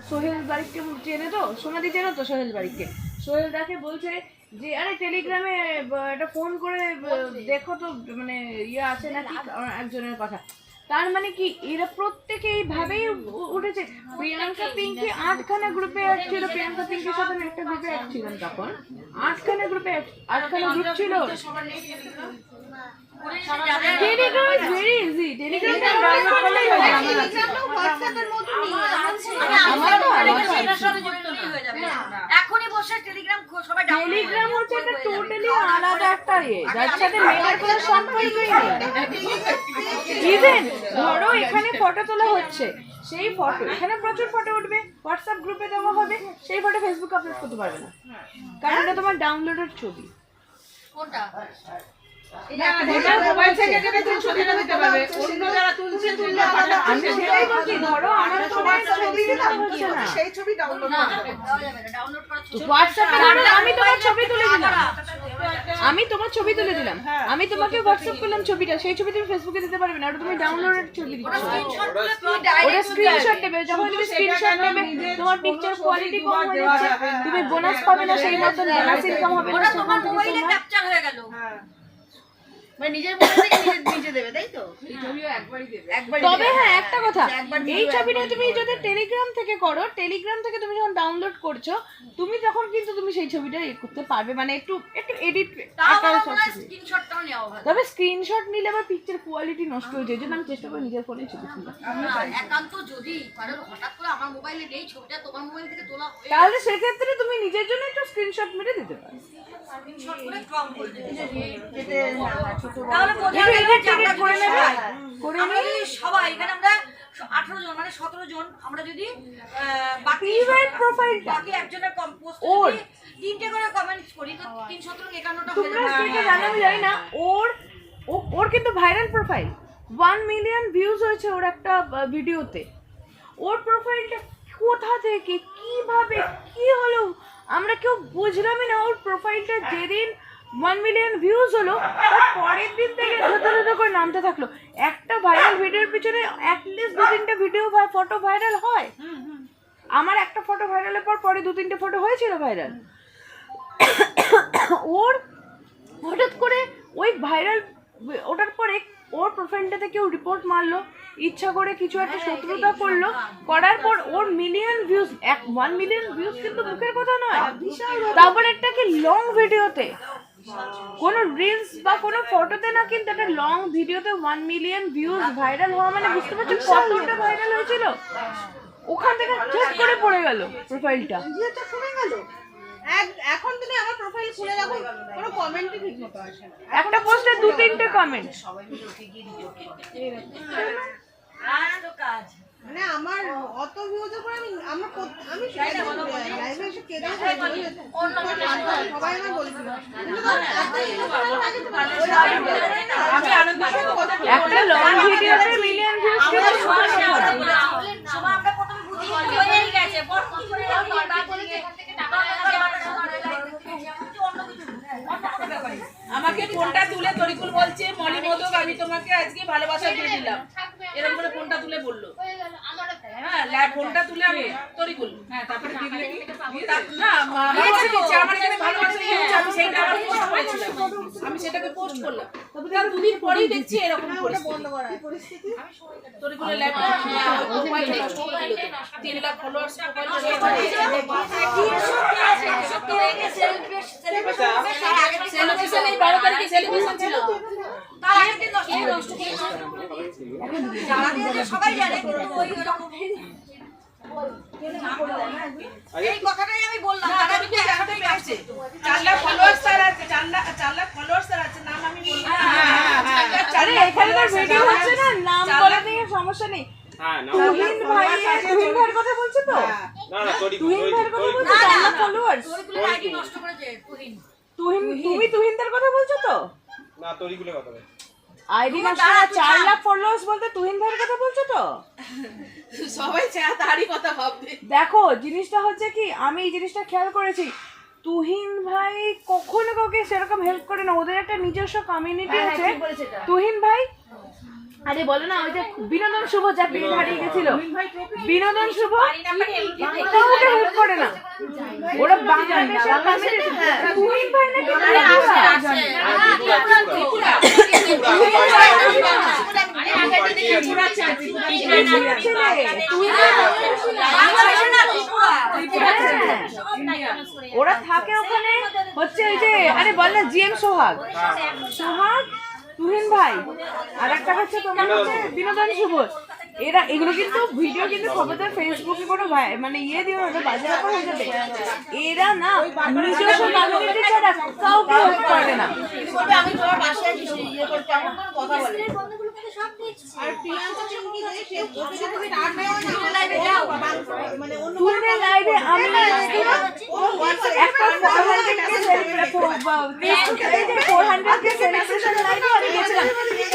সোহেল বারিককে চেনে তো, সোনাদি চেনো তো সোহেল বারিককে? সোহেল দাকে বলছে যে আরে টেলিগ্রামে একটা ফোন করে দেখো তো মানে ইয়ে আছে নাকি একজনের কথা। তার মানে কি এরা প্রত্যেকে এইভাবেই উঠেছে। প্রিয়াঙ্কা পিঙ্কি 8খানা গ্রুপে অ্যাড ছিল, প্রিয়াঙ্কা পিঙ্কির সাথে আমি একটা গ্রুপে অ্যাড ছিলাম তখন। 8খানা গ্রুপে 8খানা গ্রুপ ছিল। Telegram is very easy, Telegram download করলেই হয়ে যাবে। হোয়াটসঅ্যাপের মতো এখনই বসে টেলিগ্রাম সবাই ডাউনলোড। টেলিগ্রাম হচ্ছে একটা টোটালি আলাদা একটা ইয়ে, যার সাথে মেয়েদের কোনো সম্পর্কই নেই। ইভেন ধরো এখানে ফটো তোলা হচ্ছে, সেই ফটো এখানে প্রচুর ফটো উঠবে, হোয়াটসঅ্যাপ গ্রুপে দেওয়া হবে, সেই ফটো ফেসবুকে আপলোড করতে পারবে না, কারণ এটা তোমার ডাউনলোডের ছবি। কোনটা? মোবাইল থেকে যেটা তুমি ছবিটা দিতে পারবে, অন্য যারা তুলছে তুললে আলাদা। আমি সেটাই বলছি, ধরো আমার তোমার ছবি দিতে হচ্ছে না, সেই ছবি ডাউনলোড না করতে দেওয়া যাবে না, ডাউনলোড করা ছবি। হোয়াটসঅ্যাপে আমি তোমার ছবি তুলে দিলাম, আমি তোমার ছবি তুলে দিলাম, আমি তোমাকে হোয়াটসঅ্যাপ করলাম ছবিটা, সেই ছবি তুমি ফেসবুকে দিতে পারবে না, ওটা তুমি ডাউনলোডের ছবি দিচ্ছ। ওটা স্ক্রিনশট নেবে, যখন তুমি স্ক্রিনশট নেবে তোমার পিকচার কোয়ালিটি কম হয়ে যাচ্ছে, তুমি বোনাস পাবে না, সেই মতন বোনাস ইনকাম হবে না। ওটা তোমার মোবাইলে ক্যাপচার হয়ে গেল। মানে নিজের মোবাইল থেকে নিজে দেবে, তাই তো? এই ছবিও একবারই দেবে, একবারই। তবে হ্যাঁ একটা কথা, এই ছবিটা তুমি যদি টেলিগ্রাম থেকে করো, টেলিগ্রাম থেকে তুমি যখন ডাউনলোড করছো, তুমি তখন কিন্তু তুমি সেই ছবিটা করতে পারবে, মানে একটু এডিট আকারে সব কিছু। স্ক্রিনশটটাও নেওয়া ভালো। তবে স্ক্রিনশট নিলে আবার পিকচার কোয়ালিটি নষ্ট হয়ে যায়, জন্য আমি চেষ্টা করি নিজের ফোনে ছবি তুলতে। একান্ত যদি কারণ হঠাৎ করে আমার মোবাইলে নেই ছবিটা, তোমার মোবাইল থেকে তোলা হয়ে তাহলে সেক্ষেত্রে তুমি নিজের জন্য একটু স্ক্রিনশট মেরে দিতে পারো। স্ক্রিনশট করে ক্রপ করে দেবে। ছোট তাহলে বোঝা যাবে যে আমরা করে যদি নেবে, সবাই- আমরা যদি সবাই এখানে আমরা 18 জন মানে 17 জন, আমরা যদি বাকি প্রাইভেট প্রোফাইলটা বাকি একজনের পোস্ট ওর। যদি 3টে করে কমেন্টস করি তো 3 17 51টা হয়ে তোমরা যাবে। সেটা জানো আমি জানি না, ওর কিন্তু ভাইরাল প্রোফাইল 1 মিলিয়ন ভিউজ হয়েছে ওর একটা ভিডিওতে। ওর প্রোফাইলটা কোথা থেকে কিভাবে কি হলো আমরা কেউ বুঝলামই না। ওর প্রোফাইলটা যেদিন 1 মিলিয়ন ভিউজ হলো, তার পরের দিন থেকে ধরে করে নামতে থাকলো। একটা ভাইরাল ভিডিওর পিছনে অ্যাটলিস্ট 2-3টে ভিডিও বা ফটো ভাইরাল হয়। আমার একটা ফটো ভাইরালের পর পরে 2-3টে ফটো হয়েছিল ভাইরাল। ওর হঠাৎ করে ওই ভাইরাল ওটার পরে ওর প্রোফাইলটাতে কেউ রিপোর্ট মারলো, ইচ্ছা করে কিছু একটা শত্রুতা করলো, করার পর ওর মিলিয়ন ভিউজ, 1 মিলিয়ন ভিউজ কিন্তু মুখের কথা নয়, তারপর একটা কি লং ভিডিওতে, কোনো রিলস বা কোনো ফটোতে না, কিন্তু একটা লং ভিডিওতে 1 মিলিয়ন ভিউজ ভাইরাল হওয়া মানে বুঝতে পারছো কতটা ভাইরাল হয়েছিল। ওখান থেকে ঠিক করে পড়ে গেল প্রোফাইলটা। যেটা শুনে গেল এখন তুমি আমার প্রোফাইল খুলে দেখো, কোনো কমেন্টই ঠিক মতো আসে না। একটা পোস্টে 2-3টে কমেন্ট। তো কাজ মানে আমার অত ভিউজের পর আমি লাইভে এসে কেঁদে সবাই আমার বলছিল একটা লং ভিডিওতে মিলিয়ন ভিউজ ছিল। সময় আমরা প্রথমে বুঝি হয়েই গেছে বড় কি করে এখান থেকে টাকা আমাকে ফোনটা তুলে তরিকুল বলছে মলি মোদক আমি তোমাকে আজকে ভালোবাসা দিয়ে দিলাম, এরকম করে ফোনটা তুলে বললো। হ্যাঁ ফোনটা তুলে আমি তরিকুল, হ্যাঁ তারপরে দিদি না ভালোবাসা দিচ্ছে, আমার এখানে ভালোবাসা দিয়েছে, আমি সেইটা আবার পোস্ট করেছিলাম, আমি সেটাকে পোস্ট করলাম। তবে তার 2 দিন পরেই দেখছি এরকম পরিস্থিতি। তরিকুলের ল্যাপটপ মোবাইল নষ্ট করে দিল, 3 লাখ ফলোয়ার্স মোবাইল সেলিব্রেশন এই 12 তারিখে সেলিব্রেশন ছিল, তার আগের দিন নষ্ট করেছে। যারা দিয়েছে সবাই জানে ওই রকম এই কথাটাই আমি বললাম। তারা কিন্তু দেখাতে পেরেছে 4 লাখ ফলোয়ার্স তার আছে, 4 লাখ ফলোয়ার্স তার আছে, নাম আমি বলবো। আরে এখানে তো ভিডিও হচ্ছে না, নাম বলা নিয়ে সমস্যা নেই। তুহিন ভাইয়ের কথা বলছো তো? তুহিন ভাইয়ের কথা বলছো? 4 লাখ ফলোয়ার্স তরিকুলের আইডি নষ্ট করেছে তুমি তুহিনদের কথা বলছো তো? না তরিকুলের কথা বলছি। আইডি নষ্ট 4 লাখ ফলোয়ার্স বলতে তুহিন ভাইয়ের কথা বলছো তো? সবাই তারই কথা ভাববে। দেখো জিনিসটা হচ্ছে কি, আমি এই জিনিসটা খেয়াল করেছি, তুহিন ভাই কখনো কাউকে সেরকম হেল্প করে না, ওদের একটা নিজস্ব কমিউনিটি আছে। তুহিন ভাই আরে বলো না ওই যে বিনোদন শুভ চাকরি হারিয়ে গেছিল, বিনোদন শুভ কাউকে হেল্প করে না, ওরা বাংলাদেশের কমিউনিটি। তুহিন ভাই নাকি ওরা থাকে ওখানে হচ্ছে ওই যে, আরে বল না জিএম সোহাগ, সোহাগ তুহিন ভাই আর একটা হচ্ছে তোমার হচ্ছে বিনোদন শুভ। এরা এগুলো কিন্তু ভিডিও কিন্তু খবরদার ফেসবুকে কোনো মানে ইয়ে দিও না, বাজে ব্যাপার হয়ে যাবে। এরা না নিজস্ব কমিউনিটি ছাড়া কাউকে হেল্প করে না। আমি তোমার পাশে আছি, ইয়ে করে কেমন করে কথা বলে। আর প্রিয়াঙ্কা চুমকি যে সে ওকে যে তুমি রাত দেওয়া না আমার লাইভে যাও। মানে অন্য তুহিনের লাইভে আমি ও WhatsApp একটা 400K সেলিব্রেশন লাইভে আমি গেছিলাম,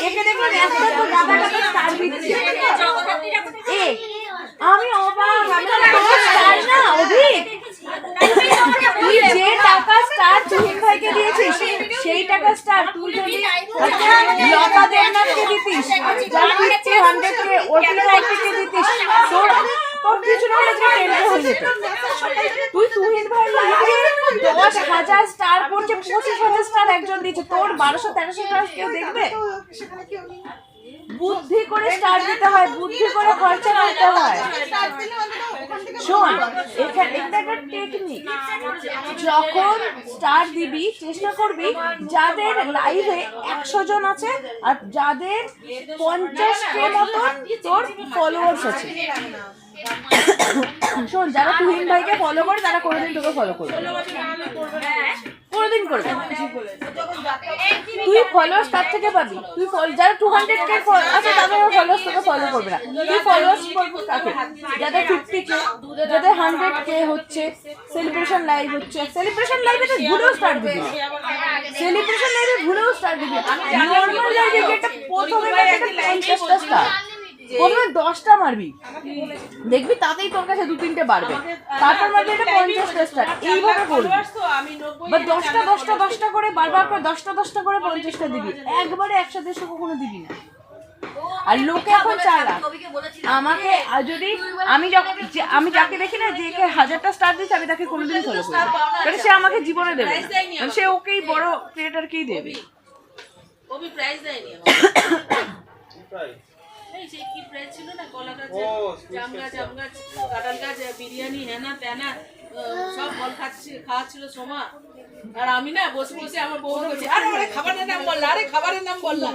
একে দেখলাম একটা তো দাদা টাকা স্টার দিচ্ছে। এ আমি অবাক, আমি স্টার না অধিক, তুই যে টাকা স্টার তুহিন ভাইকে দিয়েছিস সেই টাকা স্টার তুই যদি লতা দেবনাথকে দিতিস, যার 100K অর্পিতাকে দিতিস, তোর কিছু না হলে 10K হয়ে যেত। তুই তুহিন ভাইয়ের লাইভে 10,000 স্টার করছে, 25,000 স্টার একজন দিচ্ছে, তোর 1200-1300 স্টার কেউ দেখবে? সেখানে কেউ নেই বুদ্ধি করে স্টার দিতে হয়, বুদ্ধি করে খরচা করতে হয়। স্টার্ট দিলে অন্তত ওখান থেকে শোন, এখানে একটা টেকনিক, যখন স্টার দিবি চেষ্টা করবি যাদের লাইভে 100 জন আছে আর যাদের 50K মতন তোর ফলোয়ার্স আছে। শোন, যারা তুহিন ভাইকে ফলো করে তারা কোনোদিন তোকে ফলো করবে, কোনোদিন করবে। তুই ফলোয়ার্স তার থেকে পাবি, তুই যারা 200K আছে তাদের ফলোয়ার্স তোকে ফলো করবে না, তুই ফলোয়ার্স করবি কাকে? যাদের 50K, যাদের 100K হচ্ছে, সেলিব্রেশন লাইভ হচ্ছে, সেলিব্রেশন লাইভে তো ভুলেও স্টার দিবি, সেলিব্রেশন লাইভে ভুলেও স্টার দিবি। নর্মাল লাইভে একটা প্রথমে 50টা স্টার, প্রথমে 10টা মারবি, দেখবি তাতেই তোর কাছে 2-3টে বাড়বে, তারপর মারবি এটা 50টা স্টার, এইভাবে করবি। বা 10টা করে বারবার করে 10টা করে 50টা দিবি, একবারে 100-150 কখনো দিবি না। আর লোকে এখন চালা আমাকে যদি আমি যাকে দেখি না যে 1000টা স্টার দিচ্ছে আমি তাকে কোনোদিন ফলো করি না, কারণ সে আমাকে জীবনে দেবে না, সে ওকেই বড় ক্রিয়েটরকেই দেবে। ওবি প্রাইজ দেয়নি প্রায় এই সেই কি প্রাইজ ছিল না, কলা গাছ, ও, জাম গাছ, কাঁঠাল গাছ, বিরিয়ানি, হ্যানা ত্যানা সব ফল খাওয়াচ্ছিল সোমা। আর আমি না বসে বসে আমার বউ বলছে, আরে খাবারের নাম বললা, আরে খাবারের নাম বললা,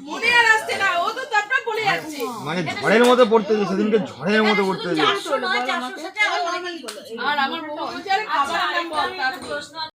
মনে আর আসছে না, ও তো তারপর বলে যাচ্ছে। মানে ঝড়ের মতো পড়তে যে সেদিনকে ঝড়ের মতো পড়তে যে আর আমার বউ বলছে আরে খাবারের নাম বল, তার